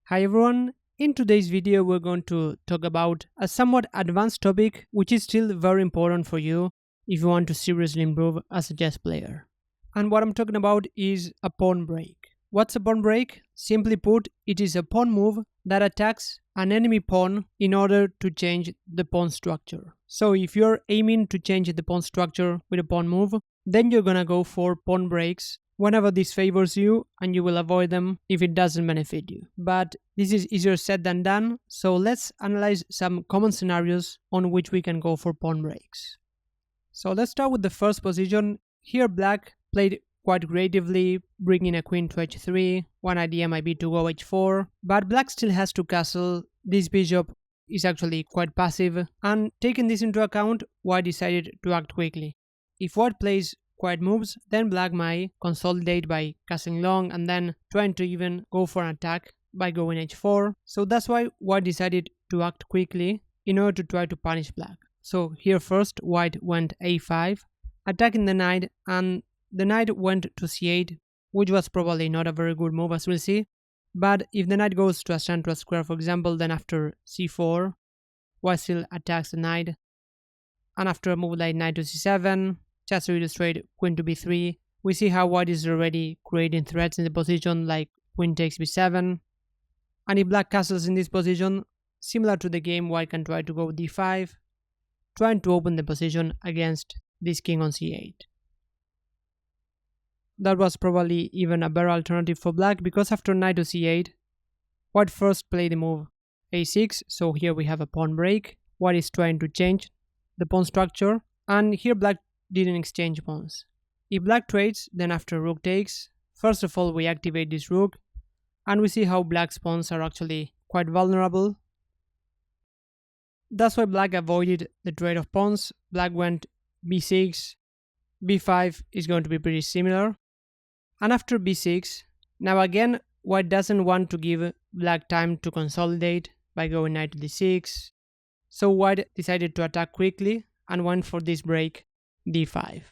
Hi everyone, in today's video we're going to talk about a somewhat advanced topic which is still very important for you if you want to seriously improve as a chess player. And what I'm talking about is a pawn break. What's a pawn break? Simply put, it is a pawn move that attacks an enemy pawn in order to change the pawn structure. So if you're aiming to change the pawn structure with a pawn move, then you're gonna go for pawn breaks whenever this favors you, and you will avoid them if it doesn't benefit you. But this is easier said than done, so let's analyze some common scenarios on which we can go for pawn breaks. So let's start with the first position. Here black played quite creatively, bringing a queen to h3. One idea might be to go h4, but black still has to castle. This bishop is actually quite passive, and taking this into account, white decided to act quickly. If white plays quiet moves, then black might consolidate by castling long and then trying to even go for an attack by going h4. So that's why white decided to act quickly in order to try to punish black. So here first white went a5, attacking the knight, and the knight went to c8, which was probably not a very good move as we'll see. But if the knight goes to a central square, for example, then after c4, white still attacks the knight, and after a move like knight to c7, just to illustrate queen to b3, we see how white is already creating threats in the position like queen takes b7. And if black castles in this position, similar to the game, white can try to go d5, trying to open the position against this king on c8. That was probably even a better alternative for black, because after knight to c8, white first played the move a6, so here we have a pawn break. White is trying to change the pawn structure, and here black didn't exchange pawns. If black trades, then after rook takes, first of all we activate this rook, and we see how black's pawns are actually quite vulnerable. That's why black avoided the trade of pawns. Black went b6, b5 is going to be pretty similar, and after b6, now again white doesn't want to give black time to consolidate by going knight to d6, so white decided to attack quickly and went for this break d5.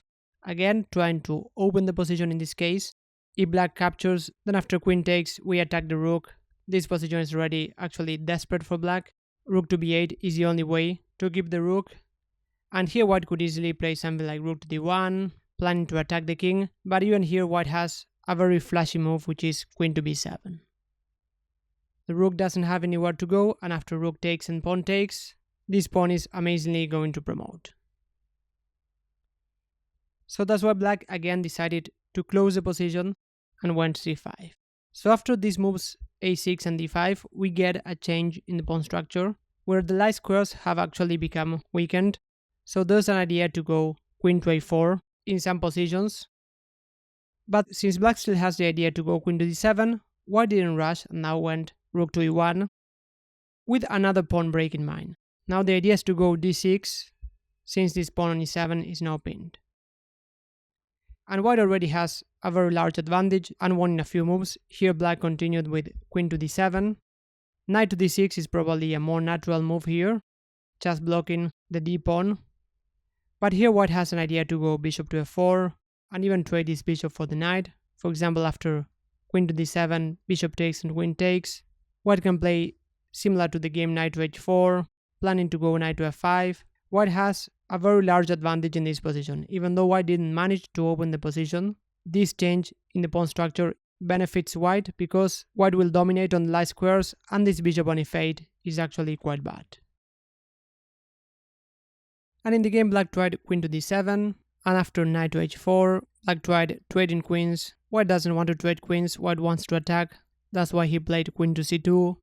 Again, trying to open the position in this case. If black captures, then after queen takes, we attack the rook. This position is already actually desperate for black. Rook to b8 is the only way to keep the rook. And here white could easily play something like rook to d1, planning to attack the king. But even here white has a very flashy move, which is queen to b7. The rook doesn't have anywhere to go, and after rook takes and pawn takes, this pawn is amazingly going to promote. So that's why black again decided to close the position and went c5. So after these moves a6 and d5, we get a change in the pawn structure where the light squares have actually become weakened. So there's an idea to go queen to a4 in some positions. But since black still has the idea to go queen to d7, white didn't rush and now went rook to e1 with another pawn break in mind. Now the idea is to go d6 since this pawn on e7 is now pinned. And white already has a very large advantage and won in a few moves. Here black continued with queen to d7. Knight to d6 is probably a more natural move here, just blocking the d pawn. But here white has an idea to go bishop to f4 and even trade this bishop for the knight. For example, after queen to d7, bishop takes and queen takes, white can play similar to the game knight to h4, planning to go knight to f5. White has a very large advantage in this position. Even though white didn't manage to open the position, this change in the pawn structure benefits white because white will dominate on the light squares, and this bishop on e8 is actually quite bad. And in the game black tried queen to d7, and after knight to h4, black tried trading queens. White doesn't want to trade queens, white wants to attack. That's why he played queen to c2,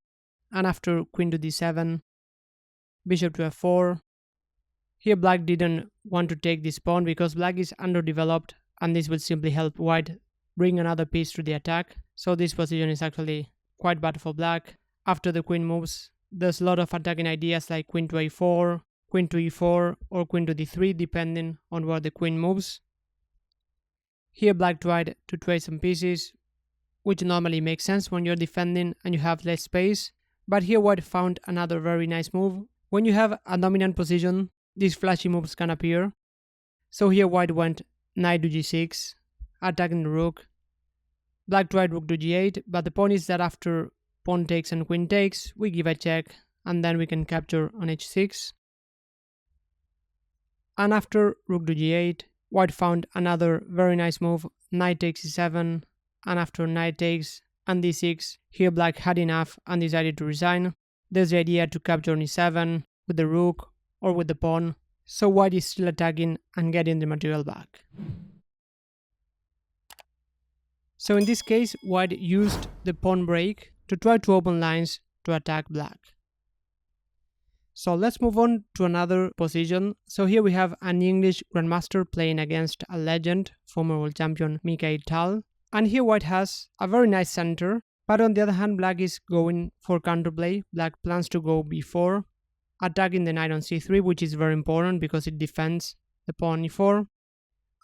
and after queen to d7, bishop to f4. Here black didn't want to take this pawn because black is underdeveloped, and this will simply help white bring another piece to the attack. So this position is actually quite bad for black. After the queen moves, there's a lot of attacking ideas like queen to a4, queen to e4, or queen to d3 depending on where the queen moves. Here black tried to trade some pieces, which normally makes sense when you're defending and you have less space. But here white found another very nice move. When you have a dominant position, these flashy moves can appear. So here white went knight to g6, attacking the rook. Black tried rook to g8, but the point is that after pawn takes and queen takes, we give a check, and then we can capture on h6. And after rook to g8, white found another very nice move, knight takes e7, and after knight takes and d6, here black had enough and decided to resign. There's the idea to capture on e7 with the rook or with the pawn, so white is still attacking and getting the material back. So in this case, white used the pawn break to try to open lines to attack black. So let's move on to another position. So here we have an English grandmaster playing against a legend, former world champion Mikhail Tal. And here white has a very nice center, but on the other hand black is going for counterplay. Black plans to go b4, attacking the knight on c3, which is very important because it defends the pawn e4.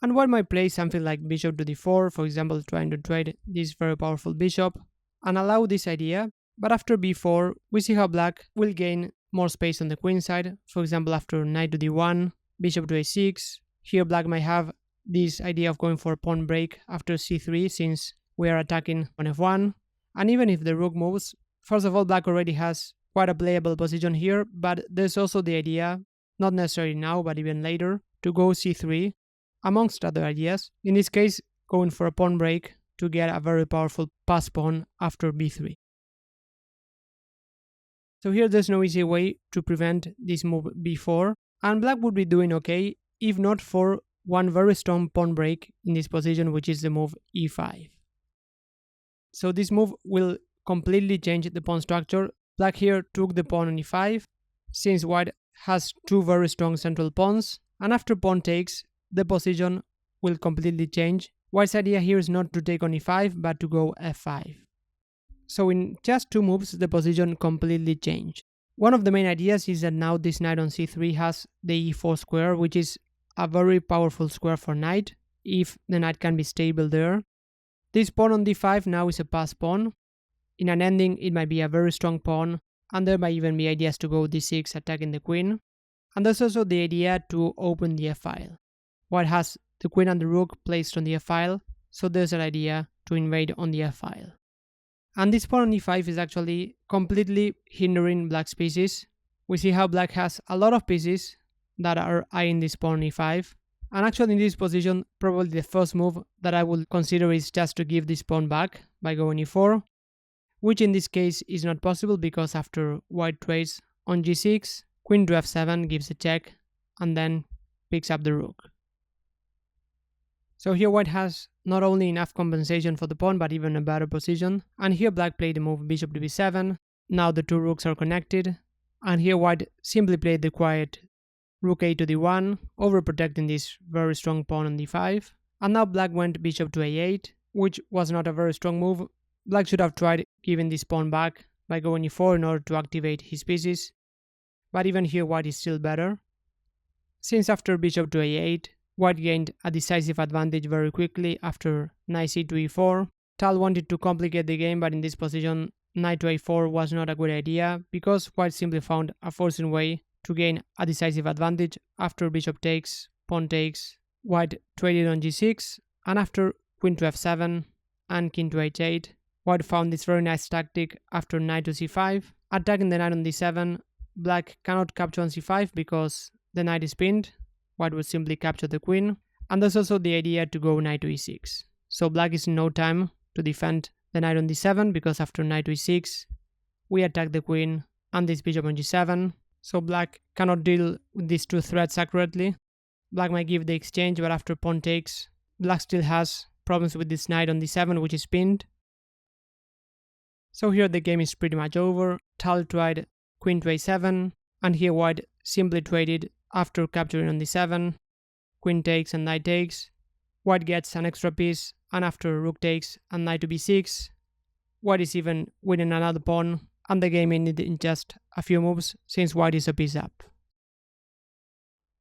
And white might play something like bishop to d4, for example trying to trade this very powerful bishop, and allow this idea. But after b4, we see how black will gain more space on the queen side. For example, after knight to d1, bishop to a6, here black might have this idea of going for a pawn break after c3 since we are attacking on f1. And even if the rook moves, first of all black already has quite a playable position here, but there's also the idea, not necessarily now but even later, to go c3, amongst other ideas. In this case, going for a pawn break to get a very powerful pass pawn after b3. So here there's no easy way to prevent this move b4, and black would be doing okay if not for one very strong pawn break in this position, which is the move e5. So this move will completely change the pawn structure. Black here took the pawn on e5, since white has two very strong central pawns, and after pawn takes, the position will completely change. White's idea here is not to take on e5, but to go f5. So in just two moves, the position completely changed. One of the main ideas is that now this knight on c3 has the e4 square, which is a very powerful square for knight, if the knight can be stable there. This pawn on d5 now is a pass pawn. In an ending, it might be a very strong pawn, and there might even be ideas to go d6 attacking the queen. And there's also the idea to open the f-file. White has the queen and the rook placed on the f-file, so there's an idea to invade on the f-file. And this pawn on e5 is actually completely hindering black's pieces. We see how black has a lot of pieces that are eyeing this pawn on e5. And actually in this position, probably the first move that I would consider is just to give this pawn back by going e4, which in this case is not possible because after white trades on g6, queen to f7 gives a check and then picks up the rook. So here white has not only enough compensation for the pawn but even a better position, and here black played the move bishop to b7. Now the two rooks are connected, and here white simply played the quiet rook a to d1, overprotecting this very strong pawn on d5. And now black went bishop to a8, which was not a very strong move. Black should have tried giving this pawn back by going e4 in order to activate his pieces, but even here white is still better, since after bishop to a8, white gained a decisive advantage very quickly after knight c to e4. Tal wanted to complicate the game, but in this position knight to a4 was not a good idea because white simply found a forcing way to gain a decisive advantage. After bishop takes, pawn takes, white traded on g6, and after queen to f7 and king to h8, white found this very nice tactic after knight to c5, attacking the knight on d7. Black cannot capture on c5 because the knight is pinned. White would simply capture the queen, and there's also the idea to go knight to e6. So black is in no time to defend the knight on d7 because after knight to e6, we attack the queen and this bishop on g7. So black cannot deal with these two threats accurately. Black might give the exchange, but after pawn takes, black still has problems with this knight on d7, which is pinned. So here the game is pretty much over. Tal tried queen to a7, and here white simply traded after capturing on d7, queen takes and knight takes. White gets an extra piece, and after rook takes and knight to b6, white is even winning another pawn, and the game ended in just a few moves since white is a piece up.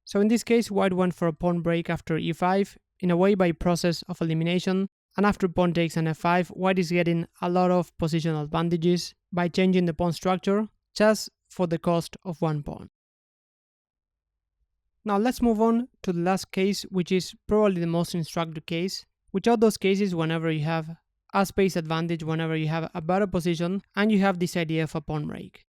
So in this case, white went for a pawn break after e5, in a way by process of elimination, and after pawn takes and f5, white is getting a lot of positional advantages by changing the pawn structure just for the cost of one pawn. Now let's move on to the last case, which is probably the most instructive case, which are those cases whenever you have a space advantage whenever you have a better position and you have this idea of a pawn break.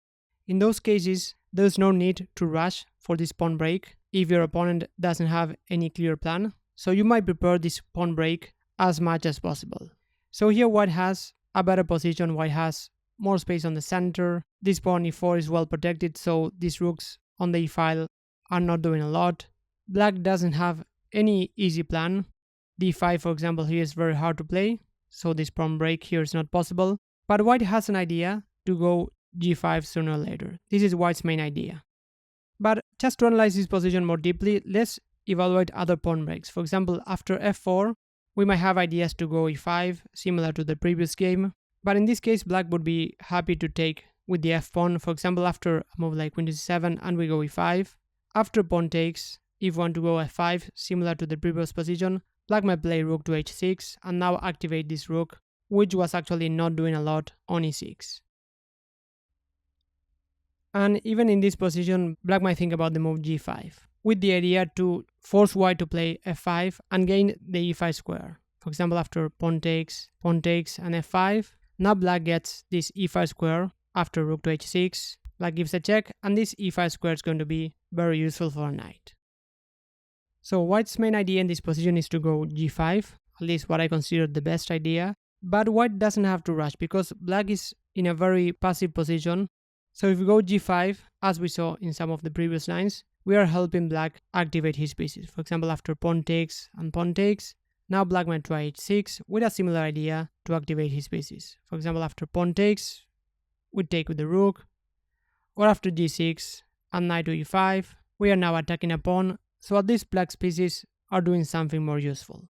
In those cases, there's no need to rush for this pawn break if your opponent doesn't have any clear plan, so you might prepare this pawn break as much as possible. So here white has a better position, white has more space on the center, this pawn e4 is well protected, so these rooks on the e-file are not doing a lot. Black doesn't have any easy plan. d5, for example, here is very hard to play, so this pawn break here is not possible. But white has an idea to go g5 sooner or later. This is white's main idea. But just to analyze this position more deeply, let's evaluate other pawn breaks. For example, after f4, we might have ideas to go e5, similar to the previous game. But in this case, black would be happy to take with the f-pawn. For example, after a move like queen to c7 and we go e5. After pawn takes, if we want to go f5, similar to the previous position, black might play rook to h6 and now activate this rook, which was actually not doing a lot on e6. And even in this position, black might think about the move g5, with the idea to force white to play f5 and gain the e5 square. For example, after pawn takes, and f5, now black gets this e5 square after rook to h6, black gives a check, and this e5 square is going to be very useful for a knight. So white's main idea in this position is to go g5, at least what I consider the best idea, but white doesn't have to rush because black is in a very passive position. So if we go g5, as we saw in some of the previous lines, we are helping black activate his pieces. For example, after pawn takes and pawn takes, now black might try h6 with a similar idea to activate his pieces. For example, after pawn takes, we take with the rook, or after g6 and knight to e5, we are now attacking a pawn, so at least black's pieces are doing something more useful.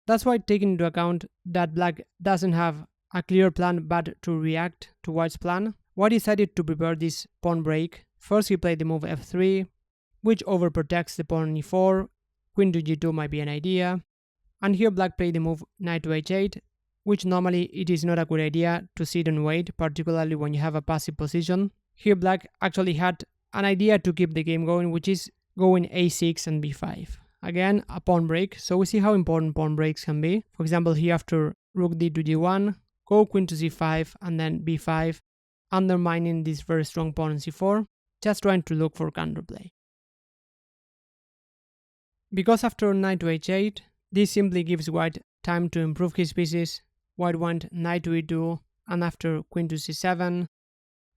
That's why, taking into account that black doesn't have a clear plan but to react to white's plan, white decided to prepare this pawn break. First he played the move f3, which overprotects the pawn on e4, queen to g2 might be an idea, and here black played the move knight to h8, which normally it is not a good idea to sit and wait, particularly when you have a passive position. Here black actually had an idea to keep the game going, which is going a6 and b5. Again, a pawn break, so we see how important pawn breaks can be. For example, here after rook d to g1, go queen to c5 and then b5, undermining this very strong pawn on c4, just trying to look for counterplay. Because after knight to h8, this simply gives white time to improve his pieces. White went knight to e2, and after queen to c7,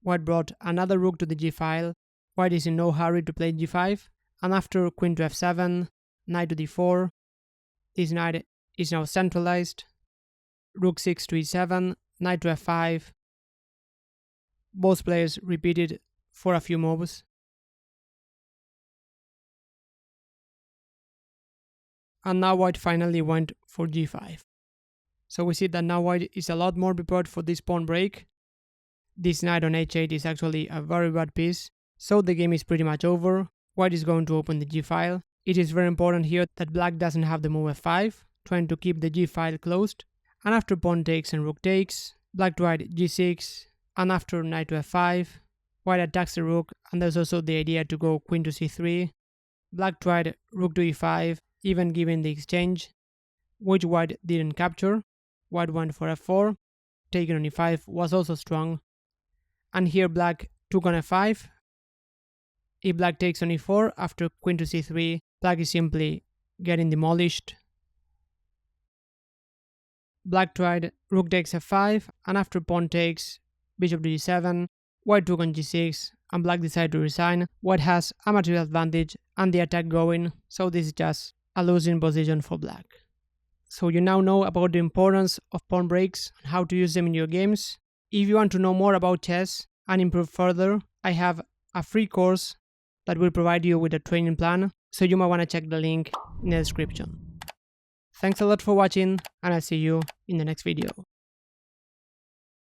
white brought another rook to the g-file. White is in no hurry to play g5, and after queen to f7, knight to d4, this knight is now centralized. Rook 6 to e7, knight to f5. Both players repeated for a few moves. And now white finally went for g5. So we see that now white is a lot more prepared for this pawn break. This knight on h8 is actually a very bad piece, so the game is pretty much over. White is going to open the g-file. It is very important here that black doesn't have the move f5, trying to keep the g-file closed. And after pawn takes and rook takes, black tried g6, and after knight to f5, white attacks the rook, and there's also the idea to go queen to c3. Black tried rook to e5, even giving the exchange, which white didn't capture. White went for f4, taking on e5 was also strong, and here black took on f5. If black takes on e4 after queen to c3, black is simply getting demolished. Black tried rook takes f5, and after pawn takes, bishop to g7, white took on g6, and black decided to resign. White has a material advantage and the attack going, so this is just a losing position for black. So you now know about the importance of pawn breaks and how to use them in your games. If you want to know more about chess and improve further, I have a free course that will provide you with a training plan, so you might want to check the link in the description. Thanks a lot for watching, and I'll see you in the next video.